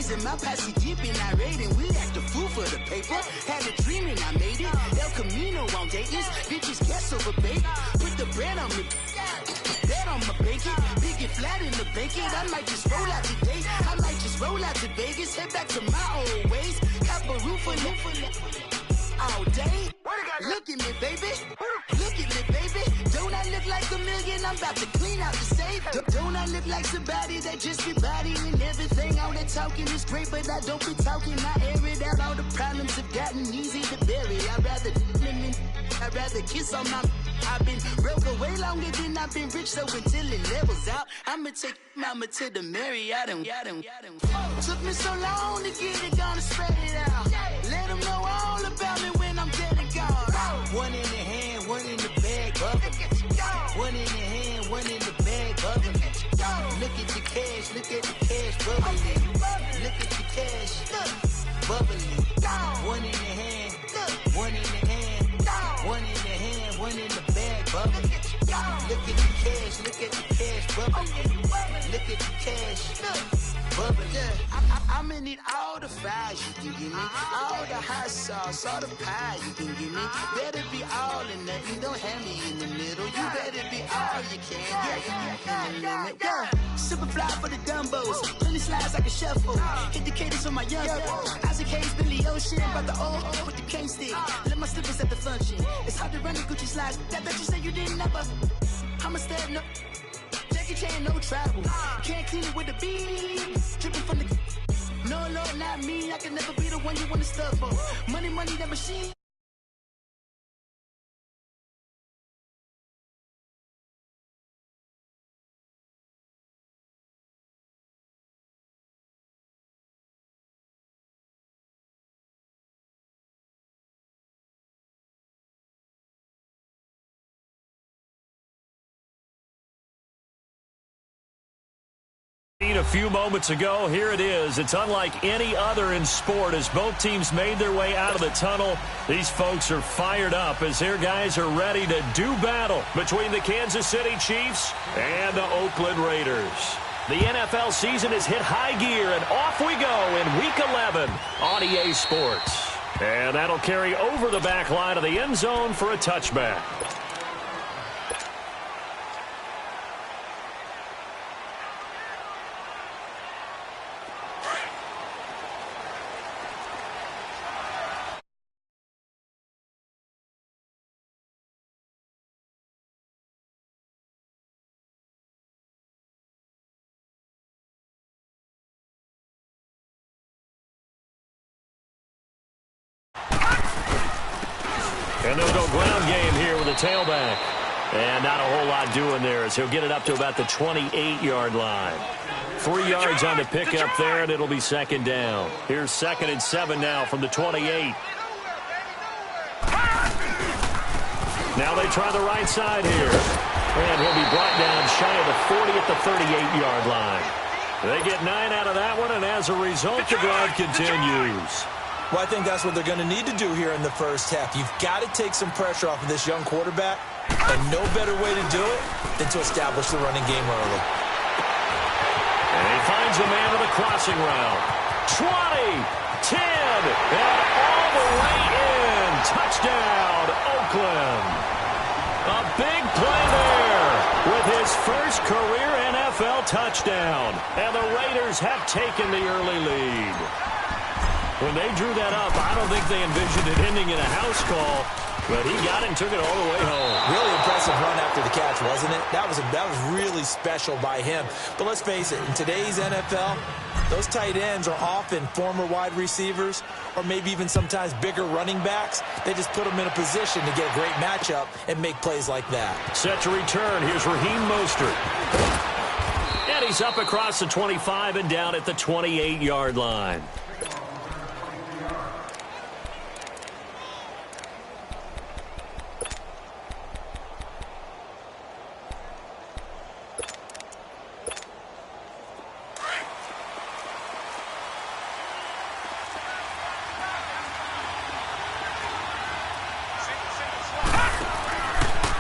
ladies in my posse deep and irate, and we act a fool for the paper. Had a dream and I made it. El Camino on Dayton's, bitches guess over bait. Put the bread on me, bet on my bacon. Big and flat in the bacon. I might just roll out today. I might just roll out to Vegas, head back to my old ways. Cop a roof for all day. Look at me, baby. Look at me, baby. Don't I look like a million? I'm about to clean out the safe. Don't I look like somebody that just be bodying everything? All that talking is great, but I don't be talking. I air it out. All the problems have gotten easy to bury. I'd rather kiss on my. I've been broke way longer than I've been rich, so until it levels out, I'ma take mama to the Marriott and took me so long to get it, gonna spread it out. Let them know all about me when I'm dead and gone. One in the hand, one in the bag, bubbling. One in the hand, one in the bag, bubbling. Look at the cash, bubbling. Look at the cash, bubbling. One in the hand, one in the hand, one in the hand, one in the bag, bubbling. Look at the cash, bubbling. Look at the cash, bubbling. I'ma need all the fries you can give me, all the hot sauce, all the pie you can give me. Better be all or nothing, don't have me in the middle. You better be all you can, yeah. Super fly for the Dumbos, plenty slides like a shuffle. Hit the cadence on my young Isaac Hayes, Billy Ocean, about the old with the cane stick. Let my slippers at the function. It's hard to run the Gucci slides. That bet you say you didn't ever. I'ma stand up. Jackie Chan, no travel. Can't clean it with the beat. Dripping from the. No, Lord, not me. I can never be the one you want to stuff for. Money, that machine. A few moments ago, here it is. It's unlike any other in sport as both teams made their way out of the tunnel. These folks are fired up as their guys are ready to do battle between the Kansas City Chiefs and the Oakland Raiders. The NFL season has hit high gear, and off we go in Week 11 on EA Sports. And that'll carry over the back line of the end zone for a touchback. And they'll go ground game here with a tailback. And not a whole lot doing there as he'll get it up to about the 28-yard line. 3 yards on the pickup there, and it'll be second down. Here's 2nd and 7 now from the 28. Now they try the right side here. And he'll be brought down shy of the 40 at the 38-yard line. They get 9 out of that one, and as a result, the drive continues. Well, I think that's what they're going to need to do here in the first half. You've got to take some pressure off of this young quarterback, and no better way to do it than to establish the running game early. And he finds a man with a crossing route. 20, 10, and all the way in. Touchdown, Oakland. A big play there with his first career NFL touchdown. And the Raiders have taken the early lead. When they drew that up, I don't think they envisioned it ending in a house call, but he got it and took it all the way home. Really impressive run after the catch, wasn't it? That was really special by him. But let's face it, in today's NFL, those tight ends are often former wide receivers or maybe even sometimes bigger running backs. They just put them in a position to get a great matchup and make plays like that. Set to return. Here's Raheem Mostert. And he's up across the 25 and down at the 28-yard line.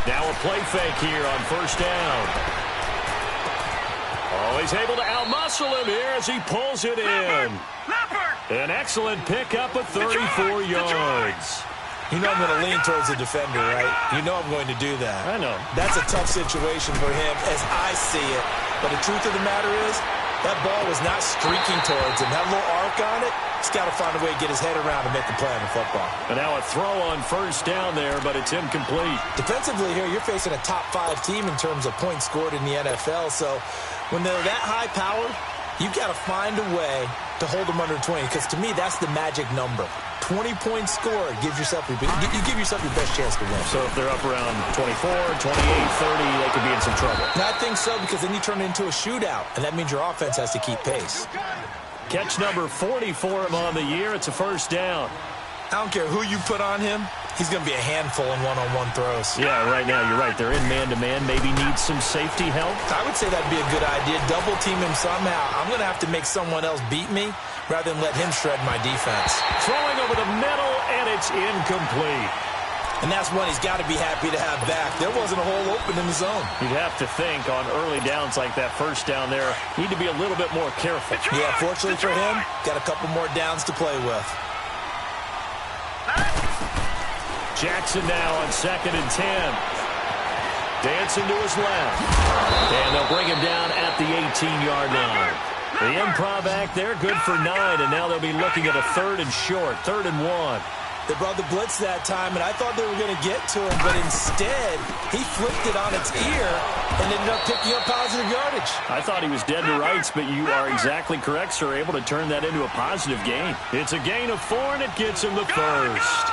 Now a play fake here on first down. Oh, Oh, he's able to outmuscle him here as he pulls it in. An excellent pickup of 34 yards. You know I'm going to lean towards the defender, right? You know I'm going to do that. I know. That's a tough situation for him as I see it. But the truth of the matter is, that ball was not streaking towards him. That little arc on it, he's got to find a way to get his head around and make a play on the football. And now a throw on first down there, but it's incomplete. Defensively here, you're facing a top-5 team in terms of points scored in the NFL. So when they're that high-powered, you've got to find a way to hold them under 20, because to me, that's the magic number. 20 points scored gives yourself you give yourself your best chance to win. So if they're up around 24, 28, 30, they could be in some trouble. And I think so, because then you turn it into a shootout, and that means your offense has to keep pace. Catch number 40 for him on the year. It's a first down. I don't care who you put on him. He's going to be a handful in one-on-one throws. Yeah, right now, you're right. They're in man-to-man. Maybe needs some safety help. I would say that'd be a good idea. Double team him somehow. I'm going to have to make someone else beat me rather than let him shred my defense. Throwing over the middle, and it's incomplete. And that's one he's got to be happy to have back. There wasn't a hole open in the zone. You'd have to think on early downs like that first down there, need to be a little bit more careful. Yeah, fortunately for him, got a couple more downs to play with. Jackson now on 2nd and 10. Dancing to his left. And they'll bring him down at the 18-yard line. The improv act there, good for 9, and now they'll be looking at a 3rd and short, 3rd and 1. They brought the blitz that time, and I thought they were going to get to him, but instead, he flipped it on its ear and ended up picking up positive yardage. I thought he was dead to rights, but you are exactly correct, sir, able to turn that into a positive gain. It's a gain of 4, and it gets him the first.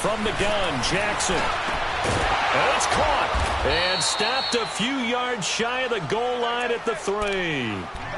From the gun, Jackson. And it's caught and stopped a few yards shy of the goal line at the 3.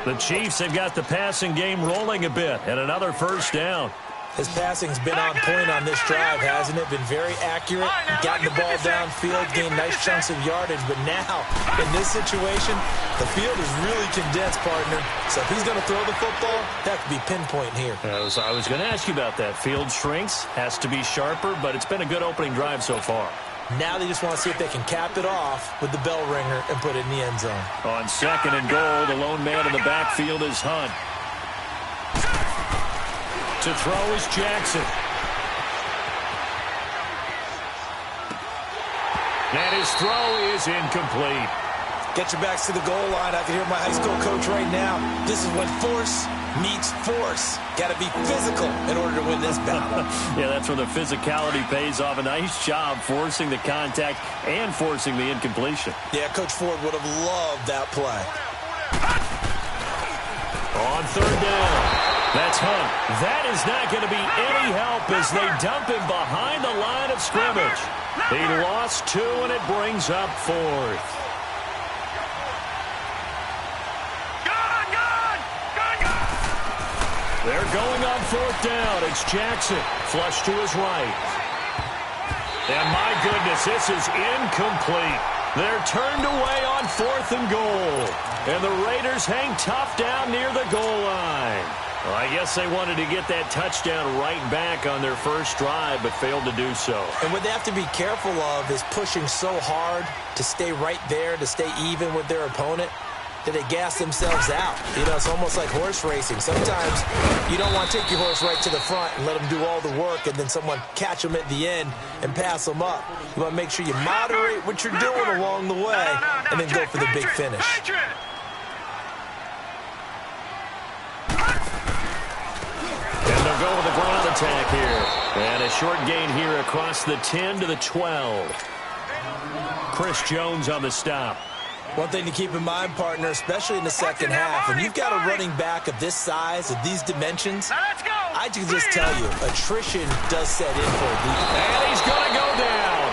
The Chiefs have got the passing game rolling a bit, and another first down. His passing's been on point on this drive, hasn't it? Been very accurate, gotten the ball downfield, gained nice chunks of yardage. But now, in this situation, the field is really condensed, partner. So if he's going to throw the football, that could be pinpoint here. I was going to ask you about that. Field shrinks, has to be sharper, but it's been a good opening drive so far. Now they just want to see if they can cap it off with the bell ringer and put it in the end zone. On 2nd and goal, the lone man in the backfield is Hunt. To throw is Jackson. And his throw is incomplete. Get your backs to the goal line. I can hear my high school coach right now. This is when force meets force. Got to be physical in order to win this battle. Yeah, that's where the physicality pays off. A nice job forcing the contact and forcing the incompletion. Yeah, Coach Ford would have loved that play. On 3rd down. That's Hunt. That is not going to be any help as they dump him behind the line of scrimmage. He lost 2, and it brings up 4th. They're going on 4th down. It's Jackson. Flush to his right. And my goodness, this is incomplete. They're turned away on 4th and goal. And the Raiders hang tough down near the goal line. Well, I guess they wanted to get that touchdown right back on their first drive, but failed to do so. And what they have to be careful of is pushing so hard to stay right there, to stay even with their opponent, that they gas themselves out. You know, it's almost like horse racing. Sometimes you don't want to take your horse right to the front and let them do all the work, and then someone catch them at the end and pass them up. You want to make sure you moderate what you're doing along the way and then go for the big finish. Go with the ground attack here. And a short gain here across the 10 to the 12. Chris Jones on the stop. One thing to keep in mind, partner, especially in the second half, when you've got a running back of this size, of these dimensions, I can just tell you, attrition does set in for a defense. And he's going to go down.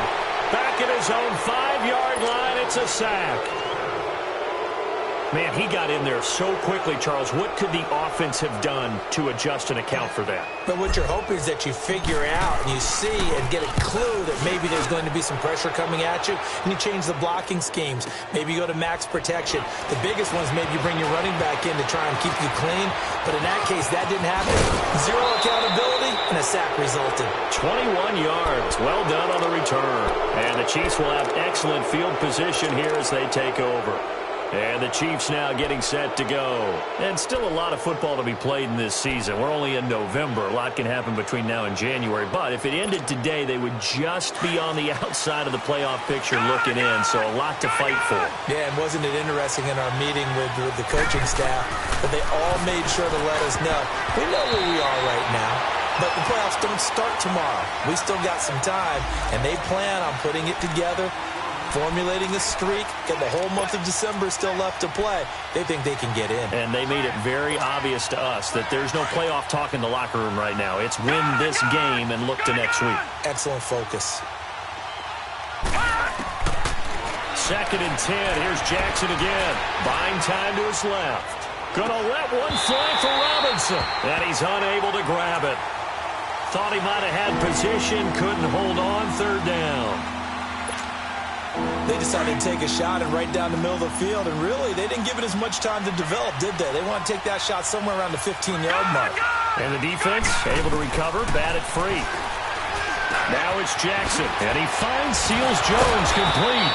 Back at his own 5-yard line, it's a sack. Man, he got in there so quickly, Charles. What could the offense have done to adjust and account for that? But what you're hoping is that you figure out and you see and get a clue that maybe there's going to be some pressure coming at you, and you change the blocking schemes. Maybe you go to max protection. The biggest one is maybe you bring your running back in to try and keep you clean. But in that case, that didn't happen. 0 accountability, and a sack resulted. 21 yards. Well done on the return. And the Chiefs will have excellent field position here as they take over. And the Chiefs now getting set to go. And still a lot of football to be played in this season. We're only in November. A lot can happen between now and January. But if it ended today, they would just be on the outside of the playoff picture looking in. So a lot to fight for. Yeah, and wasn't it interesting in our meeting with the coaching staff that they all made sure to let us know, we know where we are right now, but the playoffs don't start tomorrow. We still got some time, and they plan on putting it together, formulating a streak, and the whole month of December is still left to play. They think they can get in. And they made it very obvious to us that there's no playoff talk in the locker room right now. It's win this game and look to next week. Excellent focus. 2nd and 10. Here's Jackson again. Buying time to his left. Gonna let one fly for Robinson. And he's unable to grab it. Thought he might have had position. Couldn't hold on. 3rd down. They decided to take a shot and right down the middle of the field, and really, they didn't give it as much time to develop, did they? They want to take that shot somewhere around the 15-yard mark. And the defense able to recover, bat it free. Now it's Jackson, and he finds Seals-Jones complete.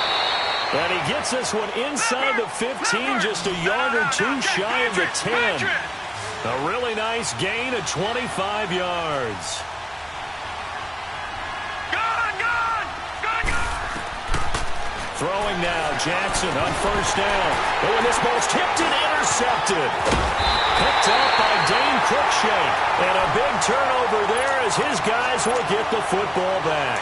And he gets this one inside the 15, just a yard or two shy of the 10. A really nice gain of 25 yards. Throwing now, Jackson on 1st down. Oh, and this ball's tipped and intercepted. Picked up by Dane Cruikshank. And a big turnover there as his guys will get the football back.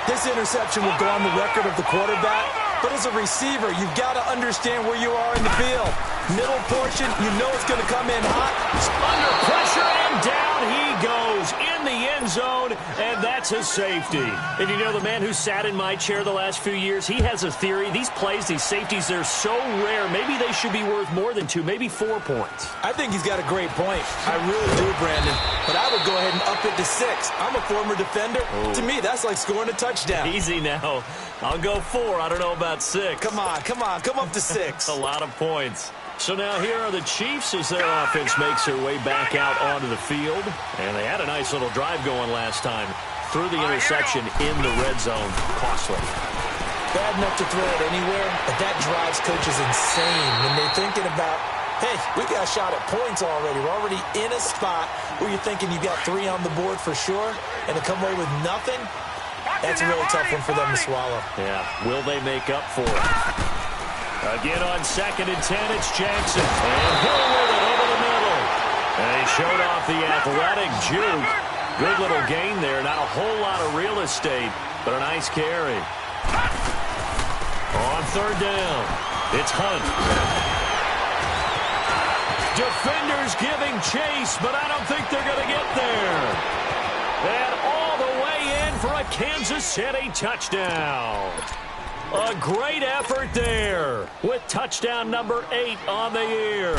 This interception will go on the record of the quarterback, but as a receiver, you've got to understand where you are in the field. Middle portion, you know it's going to come in hot. Under pressure, and down he goes in the end zone, and that's a safety. And you know, the man who sat in my chair the last few years, he has a theory. These plays, these safeties, they're so rare. Maybe they should be worth more than 2, maybe 4 points. I think he's got a great point. I really do, Brandon. But I would go ahead and up it to 6. I'm a former defender. Oh. To me, that's like scoring a touchdown. Easy now. I'll go 4. I don't know about 6. Come on. Come up to 6. A lot of points. So now here are the Chiefs as their offense makes their way back out onto the field. And they had a nice little drive going last time. Threw the interception in the red zone. Costly. Bad enough to throw it anywhere, but that drives coaches insane when they're thinking about, hey, we got a shot at points already. We're already in a spot where you're thinking you got 3 on the board for sure, and to come away with nothing, that's a really tough one for them to swallow. Yeah, will they make up for it? Again on 2nd and 10, it's Jackson. And Hill with it over the middle. And he showed off the athletic juke. Good little gain there. Not a whole lot of real estate, but a nice carry. On 3rd down, it's Hunt. Defenders giving chase, but I don't think they're going to get there. And all the way in for a Kansas City touchdown. A great effort there with touchdown number 8 on the year.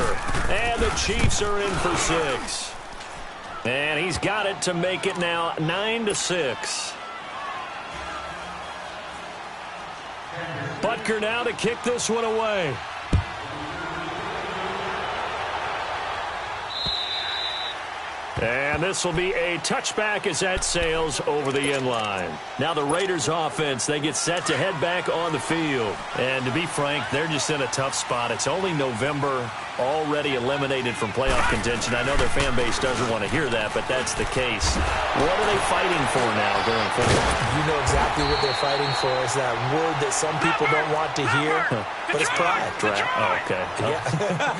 And the Chiefs are in for 6. And he's got it to make it now 9-6. Butker now to kick this one away. And this will be a touchback as that sails over the end line. Now the Raiders offense, they get set to head back on the field. And to be frank, they're just in a tough spot. It's only November, already eliminated from playoff contention. I know their fan base doesn't want to hear that, but that's the case. What are they fighting for now going forward? You know exactly what they're fighting for. Is that word that some people don't want to hear, but it's pride. Draft. Oh, okay. Yeah.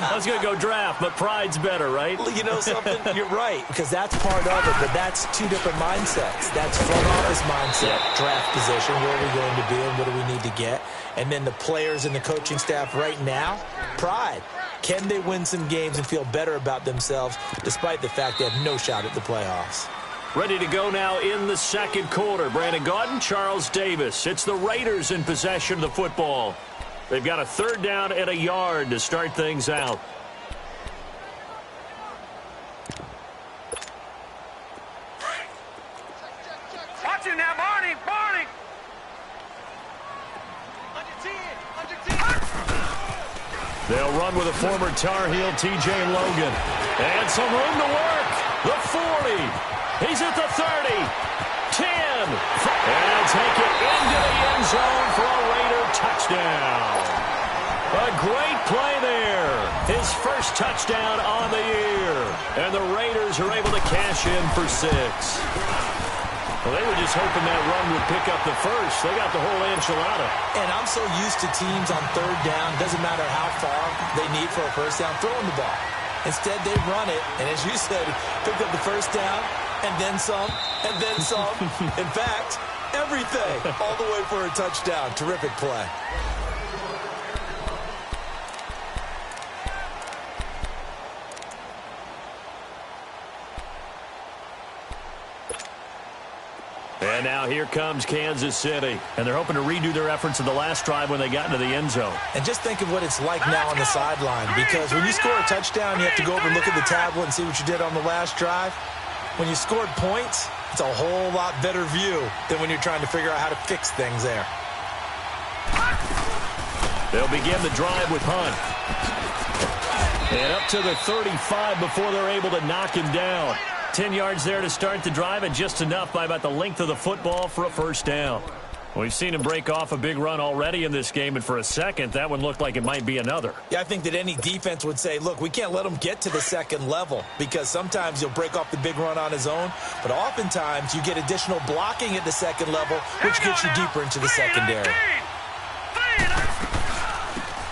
I was going to go draft, but pride's better, right? Well, you know something? You're right, because that's part of it, but that's 2 different mindsets. That's front office mindset, draft position, where are we going to be and what do we need to get? And then the players and the coaching staff right now, pride. Can they win some games and feel better about themselves despite the fact they have no shot at the playoffs? Ready to go now in the 2nd quarter. Brandon Gaudin, Charles Davis. It's the Raiders in possession of the football. They've got a 3rd down and a yard to start things out. Watch it now, Barney! They'll run with a former Tar Heel, T.J. Logan. And some room to work. The 40. He's at the 30. 10. And take it into the end zone for a Raider touchdown. A great play there. His first touchdown on the year. And the Raiders are able to cash in for 6. Well, they were just hoping that run would pick up the first. They got the whole enchilada. And I'm so used to teams on 3rd down. Doesn't matter how far they need for a first down, throwing the ball. Instead, they run it. And as you said, picked up the first down, and then some, and then some. In fact, everything all the way for a touchdown. Terrific play. And now here comes Kansas City. And they're hoping to redo their efforts in the last drive when they got into the end zone. And just think of what it's like now on the sideline. Because when you score a touchdown, you have to go over and look at the tablet and see what you did on the last drive. When you scored points, it's a whole lot better view than when you're trying to figure out how to fix things there. They'll begin the drive with Hunt. And up to the 35 before they're able to knock him down. 10 yards there to start the drive, and just enough by about the length of the football for a first down. We've seen him break off a big run already in this game, and for a second, that one looked like it might be another. Yeah, I think that any defense would say, look, we can't let him get to the second level, because sometimes he'll break off the big run on his own, but oftentimes you get additional blocking at the second level, which gets you deeper into the secondary.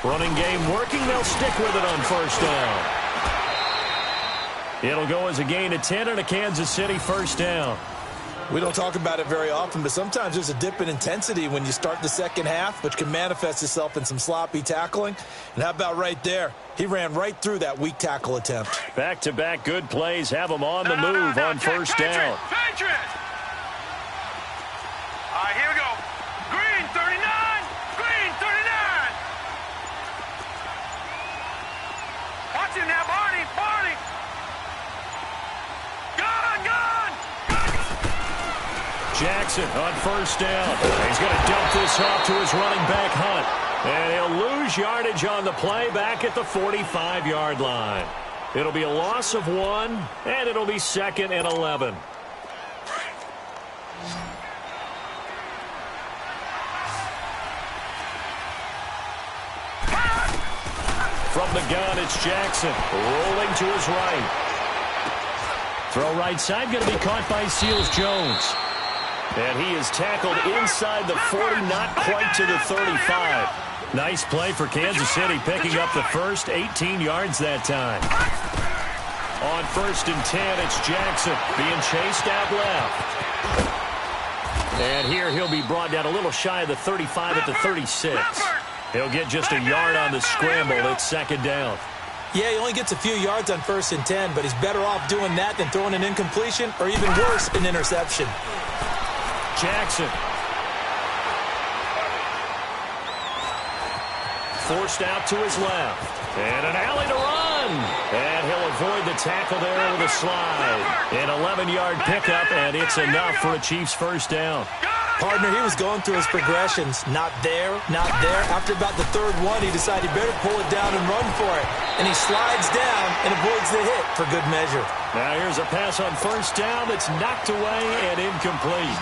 Running game working. They'll stick with it on first down. It'll go as a gain of 10 and a Kansas City first down. We don't talk about it very often, but sometimes there's a dip in intensity when you start the second half, which can manifest itself in some sloppy tackling. And how about right there? He ran right through that weak tackle attempt. Back-to-back good plays have him on the move on first down. Patriots! All right, here we go. Green 39! Green 39! Watch it now, Barney! Barney! Jackson on first down. He's going to dump this off to his running back, Hunt. And he'll lose yardage on the play back at the 45-yard line. It'll be a loss of 1, and it'll be 2nd and 11. From the gun, it's Jackson rolling to his right. Throw right side, going to be caught by Seals-Jones. And he is tackled inside the 40, not quite to the 35. Nice play for Kansas City, picking up the first 18 yards that time. On 1st and 10, it's Jackson being chased out left. And here he'll be brought down a little shy of the 35 at the 36. He'll get just a yard on the scramble. It's 2nd down. Yeah, he only gets a few yards on 1st and 10, but he's better off doing that than throwing an incompletion or even worse, an interception. Jackson. Forced out to his left. And an alley to run. And he'll avoid the tackle there with a slide. An 11-yard pickup, and it's enough for a Chiefs first down. Partner, he was going through his progressions. Not there, not there. After about the 3rd one, he decided he better pull it down and run for it. And he slides down and avoids the hit for good measure. Now here's a pass on first down that's knocked away and incomplete.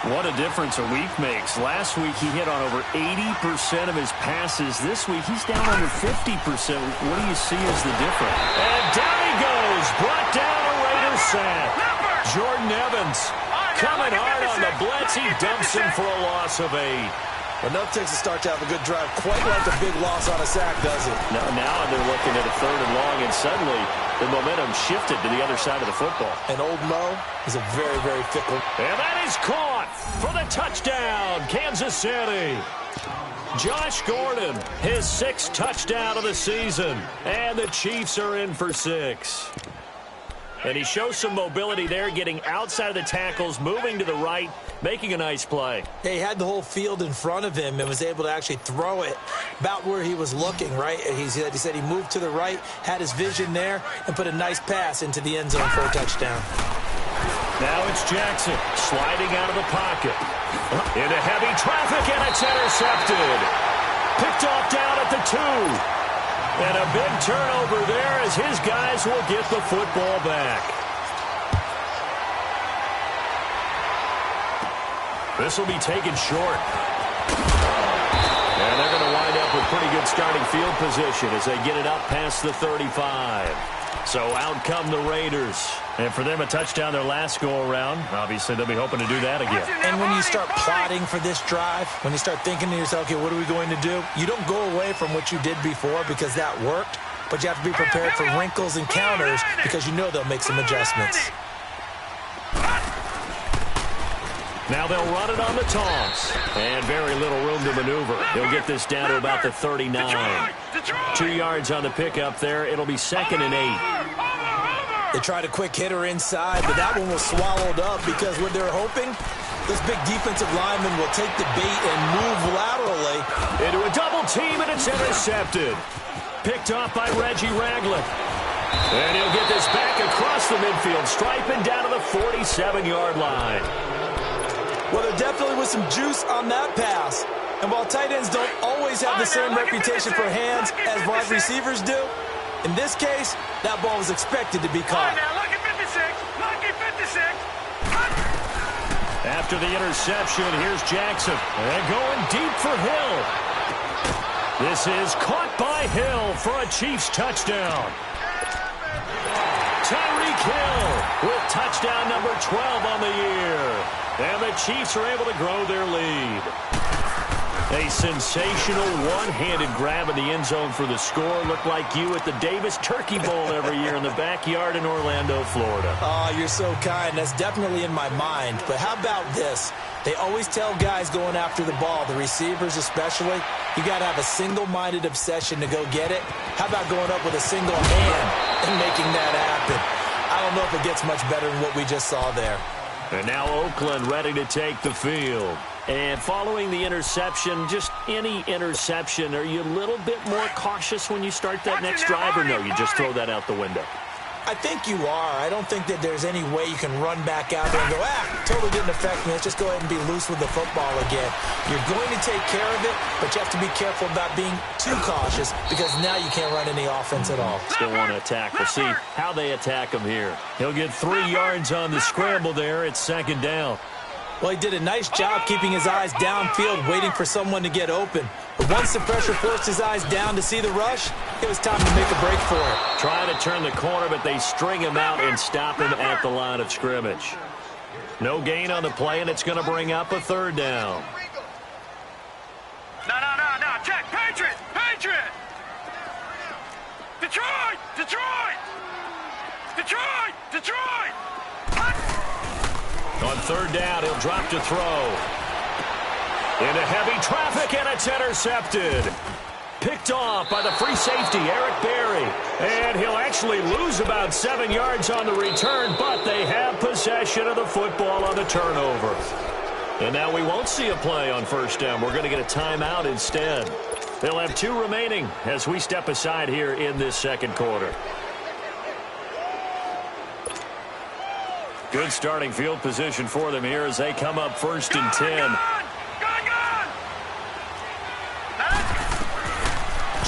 What a difference a week makes. Last week he hit on over 80% of his passes. This week he's down under 50%. What do you see as the difference? And down he goes. Brought down a Raider sack. Jordan Evans coming hard on the blitz. He dumps him for a loss of 8. Enough takes to start to have a good drive. Quite like a big loss on a sack, does it? Now they're looking at a 3rd and long, and suddenly the momentum shifted to the other side of the football. And old Mo is a very, very fickle. And that is caught for the touchdown, Kansas City. Josh Gordon, his 6th touchdown of the season. And the Chiefs are in for 6. And he shows some mobility there, getting outside of the tackles, moving to the right, making a nice play. He had the whole field in front of him and was able to actually throw it about where he was looking, right? He said he moved to the right, had his vision there, and put a nice pass into the end zone for a touchdown. Now it's Jackson sliding out of the pocket. Into heavy traffic, and it's intercepted. Picked off down at the 2. And a big turnover there as his guys will get the football back. This will be taken short. And they're going to wind up with pretty good starting field position as they get it up past the 35. So out come the Raiders. And for them, a touchdown their last go-around. Obviously, they'll be hoping to do that again. And when you start plotting for this drive, when you start thinking to yourself, okay, what are we going to do? You don't go away from what you did before because that worked, but you have to be prepared for wrinkles and counters because you know they'll make some adjustments. Now they'll run it on the toss. And very little room to maneuver. He'll get this down to about the 39. 2 yards on the pickup there. It'll be 2nd and 8. They tried a quick hitter inside, but that one was swallowed up because what they're hoping, this big defensive lineman will take the bait and move laterally. Into a double team, and it's intercepted. Picked off by Reggie Ragland. And he'll get this back across the midfield stripe and down to the 47-yard line. Well, there definitely was some juice on that pass. And while tight ends don't always have the same reputation for hands as wide receivers do, in this case, that ball was expected to be caught. Now look at 56. Lucky 56. After the interception, here's Jackson. And going deep for Hill. This is caught by Hill for a Chiefs touchdown. Tyreek Hill with touchdown number 12 on the year. And the Chiefs are able to grow their lead. A sensational one-handed grab in the end zone for the score. Looked like you at the Davis Turkey Bowl every year in the backyard in Orlando, Florida. Oh, you're so kind. That's definitely in my mind. But how about this? They always tell guys going after the ball, the receivers especially, you got to have a single-minded obsession to go get it. How about going up with a single hand and making that happen? I don't know if it gets much better than what we just saw there. And now Oakland ready to take the field. And following the interception, just any interception, are you a little bit more cautious when you start that next drive, or no, you just throw that out the window? I think you are. I don't think that there's any way you can run back out there and go, totally didn't affect me. Let's just go ahead and be loose with the football again. You're going to take care of it, but you have to be careful about being too cautious because now you can't run any offense at all. Still want to attack. We'll see how they attack him here. He'll get 3 yards on the scramble there. It's 2nd down. Well, he did a nice job keeping his eyes downfield, waiting for someone to get open. But once the pressure forced his eyes down to see the rush, it was time to make a break for it. Trying to turn the corner, but they string him out and stop him at the line of scrimmage. No gain on the play, and it's going to bring up a 3rd down. No. Check. Patriot. Detroit. On 3rd down, he'll drop to throw. Into heavy traffic, and it's intercepted. Picked off by the free safety, Eric Berry. And he'll actually lose about 7 yards on the return, but they have possession of the football on the turnover. And now we won't see a play on 1st down. We're going to get a timeout instead. They'll have 2 remaining as we step aside here in this 2nd quarter. Good starting field position for them here as they come up 1st and 10.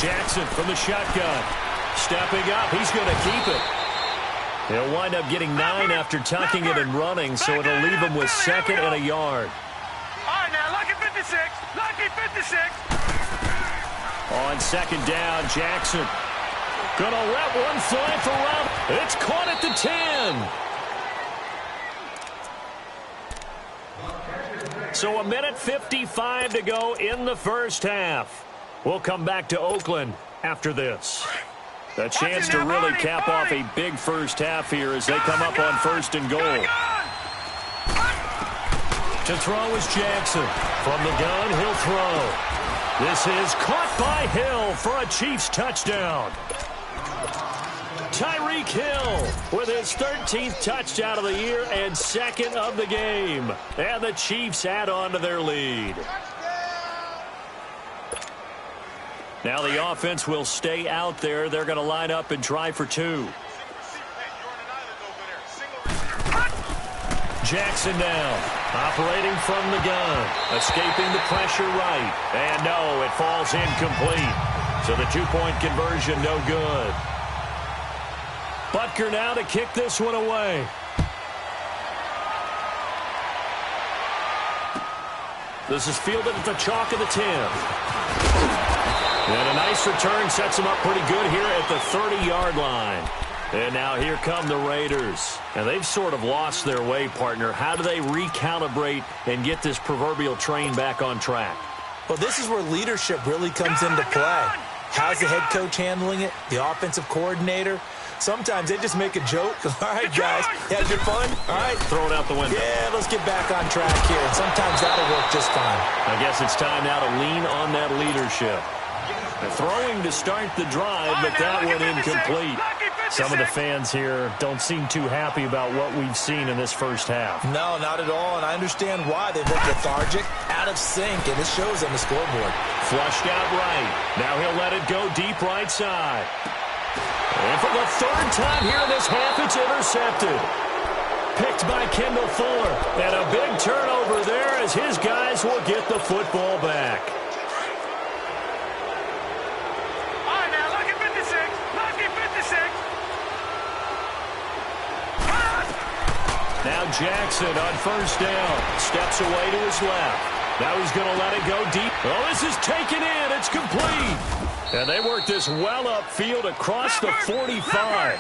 Jackson from the shotgun. Stepping up. He's going to keep it. He'll wind up getting 9 after tucking it and running, so it'll leave him with 2nd and a yard. All right, now, lucky 56. On 2nd down, Jackson. Gonna let one fly for Rob. It's caught at the 10. So 1:55 to go in the 1st half. We'll come back to Oakland after this. A chance to really cap off a big 1st half here as they come up on 1st and goal. To throw is Jackson. From the gun, he'll throw. This is caught by Hill for a Chiefs touchdown. Tyreek Hill with his 13th touchdown of the year and 2nd of the game. And the Chiefs add on to their lead. Now the offense will stay out there. They're going to line up and try for 2. Jackson down. Operating from the gun. Escaping the pressure right. And no, it falls incomplete. So the 2-point conversion no good. Butker now to kick this one away. This is fielded at the chalk of the 10. And a nice return sets them up pretty good here at the 30-yard line. And now here come the Raiders. And they've sort of lost their way, partner. How do they recalibrate and get this proverbial train back on track? Well, this is where leadership really comes into play. How's the head coach handling it? The offensive coordinator? Sometimes they just make a joke. All right, guys, you had your fun? All right. Throw it out the window. Yeah, let's get back on track here. And sometimes that'll work just fine. I guess it's time now to lean on that leadership. The throwing to start the drive, but that went incomplete. Some of the fans here don't seem too happy about what we've seen in this first half. No, not at all, and I understand why. They've looked lethargic, out of sync, and it shows on the scoreboard. Flushed out right. Now he'll let it go deep right side. And for the third time here in this half, it's intercepted. Picked by Kendall Fuller. And a big turnover there as his guys will get the football back. All right, now, lucky 56. Lucky 56. Now Jackson on first down. Steps away to his left. Now he's going to let it go deep. Oh, this is taken in. It's complete. And they work this well upfield across the 45.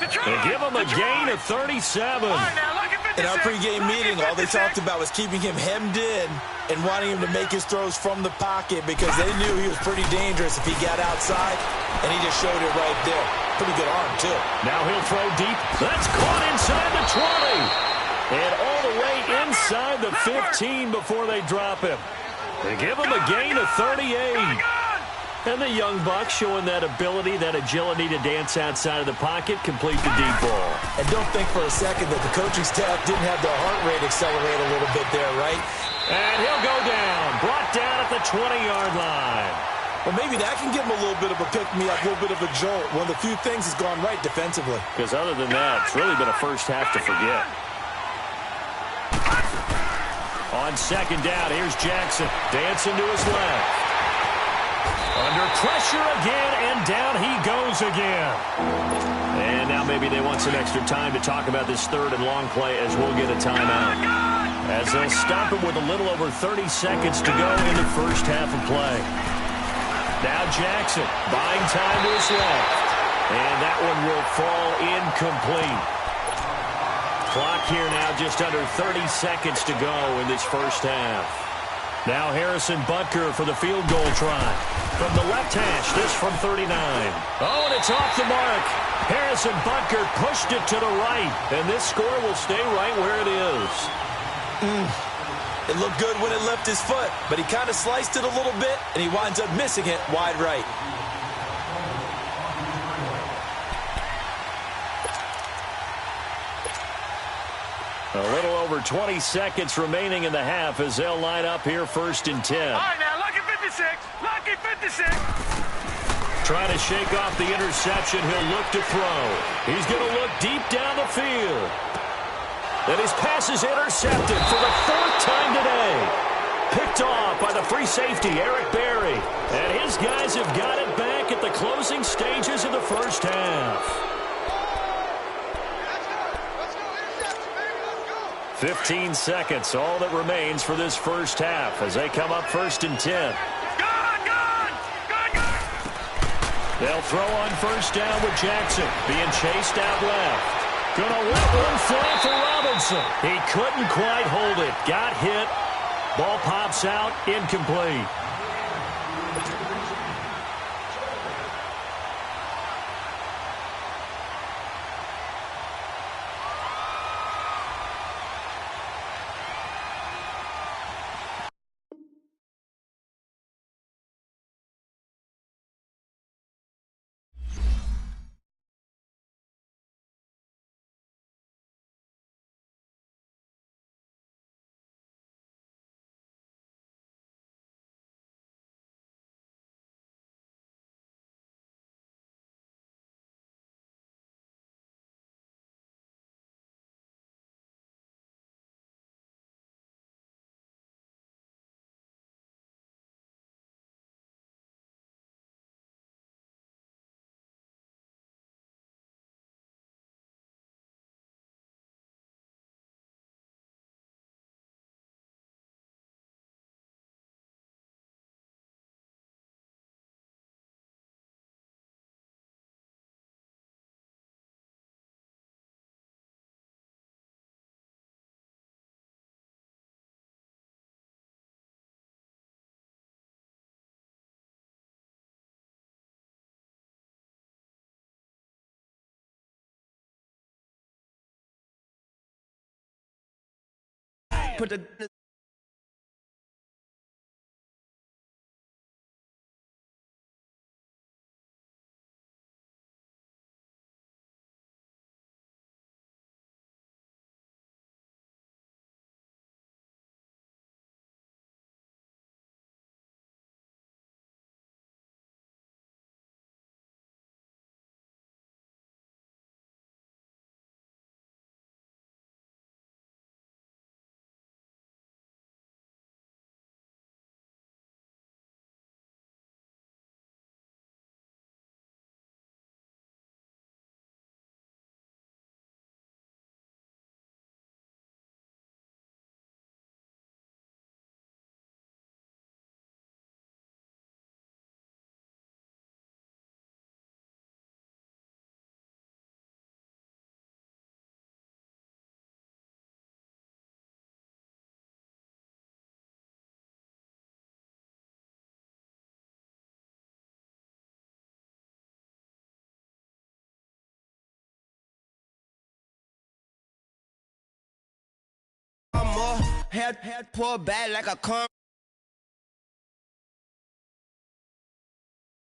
They give him a gain of 37. In our pregame meeting, all they talked about was keeping him hemmed in and wanting him to make his throws from the pocket because they knew he was pretty dangerous if he got outside, and he just showed it right there. Pretty good arm, too. Now he'll throw deep. That's caught inside the 20. And all the way inside the 15 before they drop him. They give him a gain of 38. And the young buck showing that ability, that agility to dance outside of the pocket, complete the deep ball. And don't think for a second that the coaching staff didn't have their heart rate accelerate a little bit there, right? And he'll go down, brought down at the 20-yard line. Well, maybe that can give him a little bit of a pick-me-up, a little bit of a jolt. One of the few things has gone right defensively. Because other than that, it's really been a first half to forget. On second down, here's Jackson, dancing to his left. Under pressure again, and down he goes again. And now maybe they want some extra time to talk about this third and long play as we'll get a timeout. As they'll stop him with a little over 30 seconds to go in the first half of play. Now Jackson buying time to his left. And that one will fall incomplete. Clock here now just under 30 seconds to go in this first half. Now Harrison Butker for the field goal try. From the left hash, this from 39. Oh, and it's off the mark. Harrison Butker pushed it to the right, and this score will stay right where it is. It looked good when it left his foot, but he kind of sliced it a little bit, and he winds up missing it wide right. A little over 20 seconds remaining in the half as they'll line up here first and 10. All right, now, lucky 56. Lucky 56. Trying to shake off the interception. He'll look to throw. He's going to look deep down the field. And his pass is intercepted for the fourth time today. Picked off by the free safety, Eric Berry. And his guys have got it back at the closing stages of the first half. 15 seconds, all that remains for this first half as they come up first and 10. Gone! They'll throw on first down with Jackson, being chased out left. Gonna let one fly for Robinson. He couldn't quite hold it. Got hit. Ball pops out, incomplete. put the head pulled back like a car.